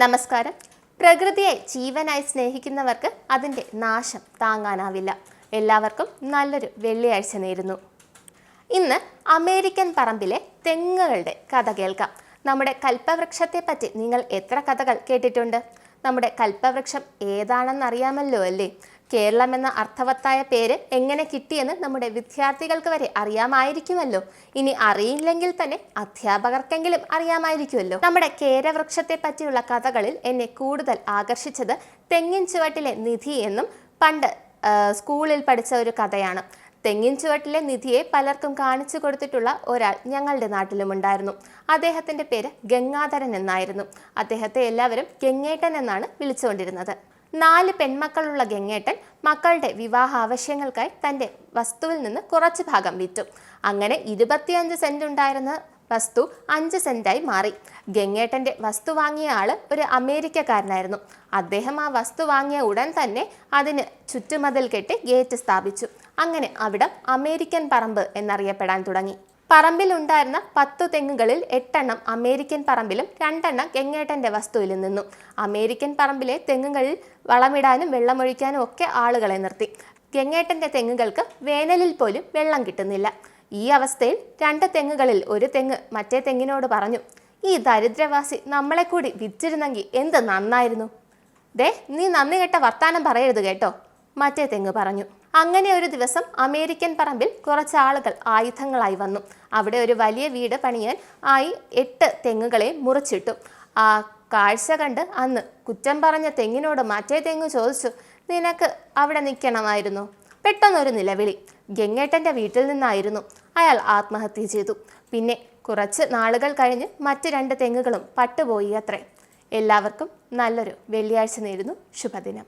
നമസ്കാരം. പ്രകൃതിയെ ജീവനായി സ്നേഹിക്കുന്നവർക്ക് അതിൻ്റെ നാശം താങ്ങാനാവില്ല. എല്ലാവർക്കും നല്ലൊരു വെള്ളിയാഴ്ച നേരുന്നു. ഇന്ന് അമേരിക്കൻ പറമ്പിലെ തെങ്ങുകളുടെ കഥ കേൾക്കാം. നമ്മുടെ കൽപ്പവൃക്ഷത്തെ പറ്റി നിങ്ങൾ എത്ര കഥകൾ കേട്ടിട്ടുണ്ട്? നമ്മുടെ കൽപ്പവൃക്ഷം ഏതാണെന്നറിയാമല്ലോ അല്ലേ? കേരളം എന്ന അർത്ഥവത്തായ പേര് എങ്ങനെ കിട്ടിയെന്ന് നമ്മുടെ വിദ്യാർത്ഥികൾക്ക് വരെ അറിയാമായിരിക്കുമല്ലോ. ഇനി അറിയില്ലെങ്കിൽ തന്നെ അധ്യാപകർക്കെങ്കിലും അറിയാമായിരിക്കുമല്ലോ. നമ്മുടെ കേരവൃക്ഷത്തെ പറ്റിയുള്ള കഥകളിൽ എന്നെ കൂടുതൽ ആകർഷിച്ചത് തെങ്ങിൻ ചുവട്ടിലെ നിധി എന്നും പണ്ട് സ്കൂളിൽ പഠിച്ച ഒരു കഥയാണ്. തെങ്ങിൻ ചുവട്ടിലെ നിധിയെ പലർക്കും കാണിച്ചു കൊടുത്തിട്ടുള്ള ഒരാൾ ഞങ്ങളുടെ നാട്ടിലുമുണ്ടായിരുന്നു. അദ്ദേഹത്തിൻ്റെ പേര് ഗംഗാധരൻ എന്നായിരുന്നു. അദ്ദേഹത്തെ എല്ലാവരും ഗംഗേട്ടൻ എന്നാണ് വിളിച്ചുകൊണ്ടിരുന്നത്. 4 പെൺമക്കളുള്ള ഗംഗേട്ടൻ മക്കളുടെ വിവാഹ ആവശ്യങ്ങൾക്കായി തൻ്റെ വസ്തുവിൽ നിന്ന് കുറച്ച് ഭാഗം വിറ്റു. അങ്ങനെ 25 സെന്റ് ഉണ്ടായിരുന്ന വസ്തു 5 സെന്റായി മാറി. ഗംഗേട്ടൻ്റെ വസ്തു വാങ്ങിയ ആൾ ഒരു അമേരിക്കക്കാരനായിരുന്നു. അദ്ദേഹം ആ വസ്തു വാങ്ങിയ ഉടൻ തന്നെ അതിന് ചുറ്റുമതിൽ കെട്ടി ഗേറ്റ് സ്ഥാപിച്ചു. അങ്ങനെ അവിടം അമേരിക്കൻ പറമ്പ് എന്നറിയപ്പെടാൻ തുടങ്ങി. പറമ്പിലുണ്ടായിരുന്ന 10 തെങ്ങുകളിൽ 8 എണ്ണം അമേരിക്കൻ പറമ്പിലും 2 എണ്ണം ഗംഗേട്ടൻ്റെ വസ്തുവിലും നിന്നു. അമേരിക്കൻ പറമ്പിലെ തെങ്ങുകളിൽ വളമിടാനും വെള്ളമൊഴിക്കാനും ഒക്കെ ആളുകളെ നിർത്തി. ഗംഗേട്ടൻ്റെ തെങ്ങുകൾക്ക് വേനലിൽ പോലും വെള്ളം കിട്ടുന്നില്ല. ഈ അവസ്ഥയിൽ 2 തെങ്ങുകളിൽ ഒരു തെങ്ങ് മറ്റേ തെങ്ങിനോട് പറഞ്ഞു, "ഈ ദരിദ്രവാസി നമ്മളെ കൂടി വിറ്റിരുന്നെങ്കിൽ എന്ത് നന്നായിരുന്നു." "ദേ, നീ നന്ദി കെട്ട വർത്താനം പറയരുത് കേട്ടോ," മറ്റേ തെങ്ങ് പറഞ്ഞു. അങ്ങനെ ഒരു ദിവസം അമേരിക്കൻ പറമ്പിൽ കുറച്ച് ആളുകൾ ആയുധങ്ങളായി വന്നു. അവിടെ ഒരു വലിയ വീട് പണിയാൻ ആയി 8 തെങ്ങുകളെ മുറിച്ചിട്ടു. ആ കാഴ്ച കണ്ട് അന്ന് കുറ്റം പറഞ്ഞ തെങ്ങിനോട് മറ്റേ തെങ്ങ് ചോദിച്ചു, "നിനക്ക് അവിടെ നിൽക്കണമായിരുന്നു." പെട്ടെന്നൊരു നിലവിളി ഗംഗേട്ടൻ്റെ വീട്ടിൽ നിന്നായിരുന്നു. അയാൾ ആത്മഹത്യ ചെയ്തു. പിന്നെ കുറച്ച് നാളുകൾ കഴിഞ്ഞ് മറ്റ് 2 തെങ്ങുകളും പട്ടുപോയി അത്രേ. എല്ലാവർക്കും നല്ലൊരു വെള്ളിയാഴ്ച നേരുന്നു. ശുഭദിനം.